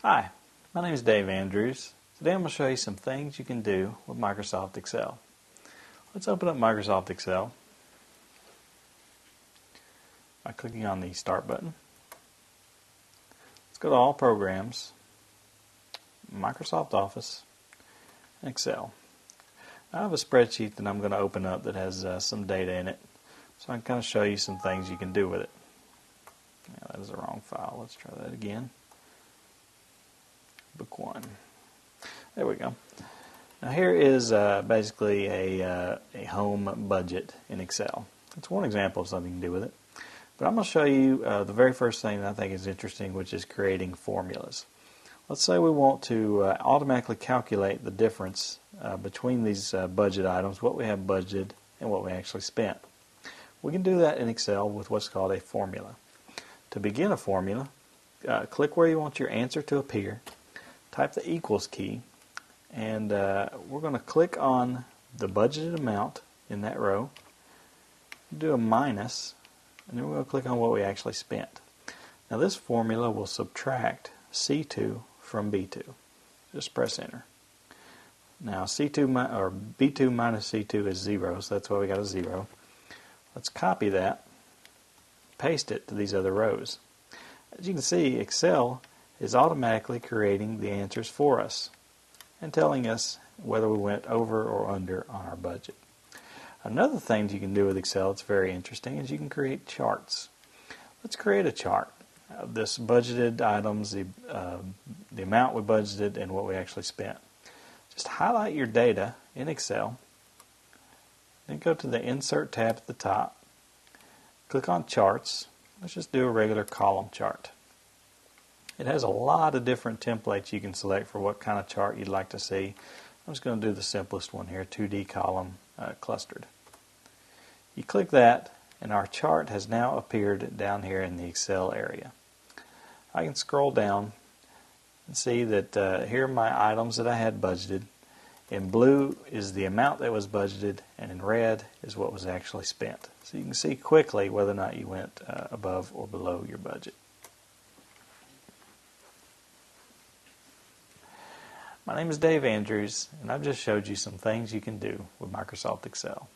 Hi, my name is Dave Andrews. Today I'm going to show you some things you can do with Microsoft Excel. Let's open up Microsoft Excel by clicking on the Start button. Let's go to All Programs, Microsoft Office, and Excel. I have a spreadsheet that I'm going to open up that has some data in it, so I can kind of show you some things you can do with it. Yeah, that is the wrong file. Let's try that again. Book 1. There we go. Now here is basically a home budget in Excel. It's one example of something you can do with it. But I'm going to show you the very first thing that I think is interesting, which is creating formulas. Let's say we want to automatically calculate the difference between these budget items, what we have budgeted and what we actually spent. We can do that in Excel with what's called a formula. To begin a formula, click where you want your answer to appear, type the equals key, and we're going to click on the budgeted amount in that row, do a minus, and then we're going to click on what we actually spent. Now this formula will subtract C2 from B2. Just press enter. Now C2 or B2 minus C2 is 0, so that's why we got a 0. Let's copy that, paste it to these other rows. As you can see, Excel is automatically creating the answers for us and telling us whether we went over or under on our budget. Another thing you can do with Excel that's very interesting is you can create charts. Let's create a chart of this budgeted items, the amount we budgeted, and what we actually spent. Just highlight your data in Excel, then go to the Insert tab at the top, click on Charts. Let's just do a regular column chart. It has a lot of different templates you can select for what kind of chart you'd like to see. I'm just going to do the simplest one here, 2D column clustered. You click that and our chart has now appeared down here in the Excel area. I can scroll down and see that here are my items that I had budgeted. In blue is the amount that was budgeted, and in red is what was actually spent. So you can see quickly whether or not you went above or below your budget. My name is Dave Andrews, and I've just showed you some things you can do with Microsoft Excel.